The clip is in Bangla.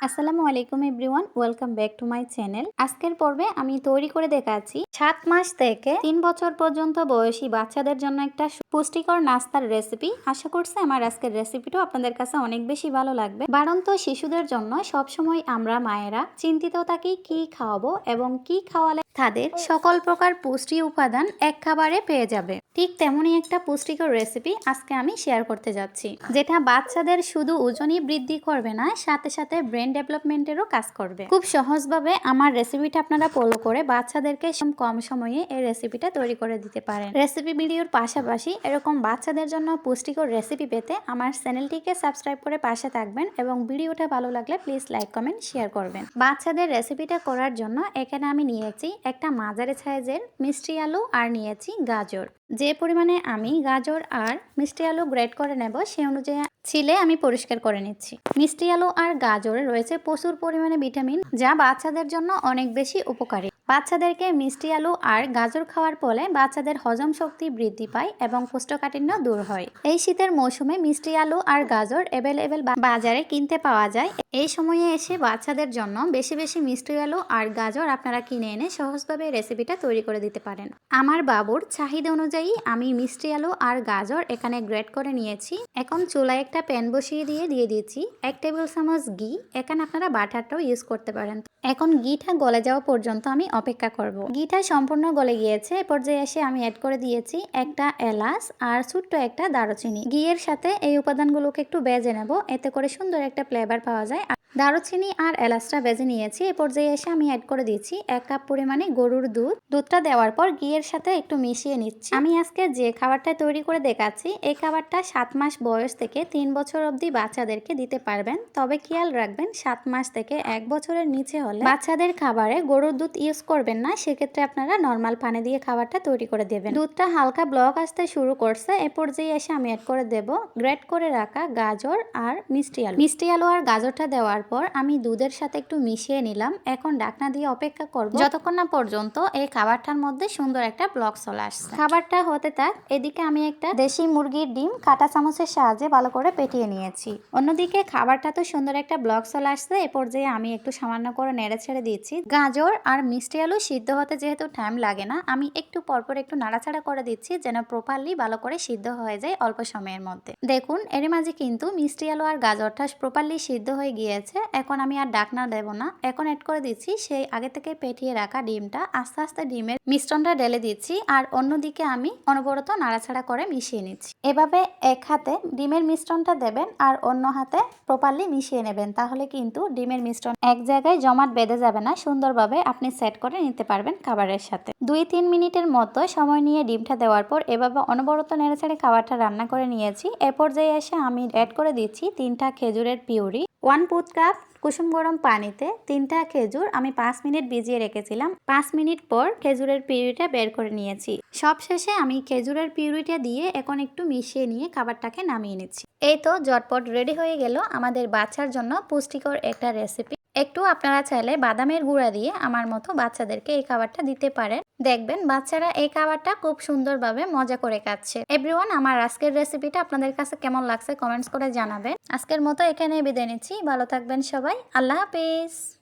আসসালামু আলাইকুম everyone, welcome back to my channel. আজকের পর্বে আমি তৈরি করে দেখাচ্ছি 7 মাস থেকে 3 বছর পর্যন্ত বয়সী বাচ্চাদের জন্য একটা পুষ্টিকর নাস্তার রেসিপি। আশা করছি আমার আজকের রেসিপিটাও আপনাদের কাছে অনেক বেশি ভালো লাগবে। বাড়ন্ত শিশুদের জন্য সবসময় আমরা মায়েরা চিন্তিত থাকি কি খাওয়াবো এবং কি খাওয়ালে তাদের সকল প্রকার পুষ্টি উপাদান এক খাবারে পেয়ে যাবে। ঠিক তেমনই একটা পুষ্টিকর রেসিপি আজকে আমি শেয়ার করতে যাচ্ছি, যেটা বাচ্চাদের শুধু ওজনই বৃদ্ধি করবে না, সাথে সাথে ব্রেন ডেভেলপমেন্টেরও কাজ করবে। খুব সহজভাবে আমার রেসিপিটা আপনারা ফলো করে বাচ্চাদেরকে কম সময়ে এই রেসিপিটা তৈরি করে দিতে পারেন। রেসিপি ভিডিওর পাশাপাশি এরকম বাচ্চাদের জন্য পুষ্টিকর রেসিপি পেতে আমার চ্যানেলটিকে সাবস্ক্রাইব করে পাশে থাকবেন এবং ভিডিওটা ভালো লাগলে প্লিজ লাইক কমেন্ট শেয়ার করবেন। বাচ্চাদের রেসিপিটা করার জন্য এখানে আমি নিয়েছি একটা মাঝারি সাইজের মিষ্টি আলু আর নিয়েছি গাজর। যে পরিমাণে আমি গাজর আর মিষ্টি আলু গ্রেট করে নেব সে অনুযায়ী ছিলে আমি পরিষ্কার করে নিচ্ছি। মিষ্টি আলু আর গাজরে রয়েছে প্রচুর পরিমাণে ভিটামিন, যা বাচ্চাদের জন্য অনেক বেশি উপকারী। বাচ্চাদেরকে মিষ্টি আলু আর গাজর খাওয়ার ফলে বাচ্চাদের হজম শক্তি বৃদ্ধি পায় এবং কোষ্ঠকাঠিন্য দূর হয়। এই শীতের মৌসুমে মিষ্টি আলু আর গাজর অ্যাভেলেবেল বাজারে কিনতে পাওয়া যায়। এই সময়ে এসে বাচ্চাদের জন্য বেশি বেশি মিষ্টি আলু আর গাজর আপনারা কিনে এনে সহজভাবে রেসিপিটা তৈরি করে দিতে পারেন। আমার বাবুর চাহিদা অনুযায়ী আমি মিষ্টি আলু আর গাজর এখানে গ্রেট করে নিয়েছি। এখন চুলায় একটা প্যান বসিয়ে দিয়ে দিয়েছি 1 টেবিল চামচ ঘি। এখানে আপনারা বাটারটাও ইউজ করতে পারেন। এখন ঘিটা গলে যাওয়া পর্যন্ত আমি অপেক্ষা করব। ঘিটা সম্পূর্ণ গলে গিয়েছে। এ পর্যায়ে এসে আমি অ্যাড করে দিয়েছি একটা এলাচ আর ছোট্ট একটা দারুচিনি। ঘিয়ের সাথে এই উপাদানগুলোকে একটু ভেজে নেব, এতে করে সুন্দর একটা ফ্লেভার পাওয়া যায়। দারুচিনি আর এলাচটা ভেজে নিয়েছি। এ পর্যায়ে এসে আমি অ্যাড করে দিচ্ছি 1 কাপ পরিমাণে গরুর দুধ। দুধটা দেওয়ার পর ঘিয়ের সাথে একটু মিশিয়ে নিচ্ছি। আমি আজকে যে খাবারটা তৈরি করে দেখাচ্ছি এই খাবারটা 7 মাস বয়স থেকে 3 বছর অবধি বাচ্চাদেরকে দিতে পারবেন। তবে খেয়াল রাখবেন 7 মাস থেকে 1 বছরের নিচে হলে বাচ্চাদের খাবারে গরুর দুধ ইউজ করবেন না। সেক্ষেত্রে আপনারা নর্মাল পানি দিয়ে খাবারটা তৈরি করে দেবেন। দুধটা হালকা ব্লক আসতে শুরু করছে। এ পর্যায়ে এসে আমি অ্যাড করে দেব গ্রেট করে রাখা গাজর আর মিষ্টি আলু। মিষ্টি আলু আর গাজরটা দেওয়ার পর আমি দুধের সাথে একটু মিশিয়ে নিলাম। এখন ঢাকনা দিয়ে অপেক্ষা করব যতক্ষণ না পর্যন্ত এই খাবারটার মধ্যে সুন্দর একটা ব্লক চলে আসছে। খাবারটা হতে থাক, এদিকে আমি একটা দেশি মুরগির ডিম কাঁটা চামচের সাহায্যে ভালো করে পেটিয়ে নিয়েছি। অন্যদিকে খাবারটা তো সুন্দর একটা ব্লক চলে আসছে। এ পর্যায়ে আমি একটু সামান্য করে নেড়ে ছেড়ে দিচ্ছি। গাজর আর মিষ্টি আলু সিদ্ধ হতে যেহেতু টাইম লাগে না, আমি একটু পরপর একটু নাড়াচাড়া করে দিচ্ছি যেন প্রপারলি ভালো করে সিদ্ধ হয়ে যায় অল্প সময়ের মধ্যে। দেখুন এর মাঝে কিন্তু মিষ্টি আলু আর গাজরটা প্রপারলি সিদ্ধ হয়ে গিয়েছে। এখন আমি আর ঢাকনা দেব না। এখন অ্যাড করে দিচ্ছি সেই আগে থেকে পেটিয়ে রাখা ডিমটা। আস্তে আস্তে ডিমের মিশ্রণটা ঢেলে দিচ্ছি আর অন্যদিকে আমি অনবরত নাড়াচাড়া করে মিশিয়ে নিচ্ছি। এভাবে এক হাতে ডিমের মিশ্রণটা দেবেন আর অন্য হাতে প্রপারলি মিশিয়ে নেবেন, তাহলে কিন্তু ডিমের মিশ্রণ এক জায়গায় জমাট বেঁধে যাবে না। সুন্দরভাবে আপনি সেট করে নিতে পারবেন খাবারের সাথে। 2-3 মিনিটের মতো সময় নিয়ে ডিমটা দেওয়ার পর এভাবে অনবরত নেড়েচেড়ে খাবারটা রান্না করে নিয়েছি। এ পর্যায়ে এসে আমি অ্যাড করে দিচ্ছি 3টা খেজুরের পিউরি। 1 কাপ কুসুম গরম পানিতে 3টা খেজুর আমি 5 মিনিট ভিজিয়ে রেখেছিলাম। 5 মিনিট পর খেজুরের পিউরিটা বের করে নিয়েছি। সবশেষে আমি খেজুরের পিউরিটা দিয়ে এখন একটু মিশিয়ে নিয়ে খাবারটাকে নামিয়ে নিচ্ছি। এই তো ঝটপট রেডি হয়ে গেল আমাদের বাচ্চার জন্য পুষ্টিকর একটা রেসিপি। একটু আপনারা চাইলে বাদামের গুঁড়া দিয়ে আমার মতো বাচ্চাদেরকে এই খাবারটা দিতে পারেন। দেখবেন বাচ্চারা এই খাবারটা খুব সুন্দরভাবে মজা করে খাচ্ছে। এভরিওয়ান, আমার আজকের রেসিপিটা আপনাদের কাছে কেমন লাগছে কমেন্টস করে জানাবেন। আজকের মতো এখানেই বিদায় নিচ্ছি। ভালো থাকবেন সবাই। আল্লাহ হাফেজ।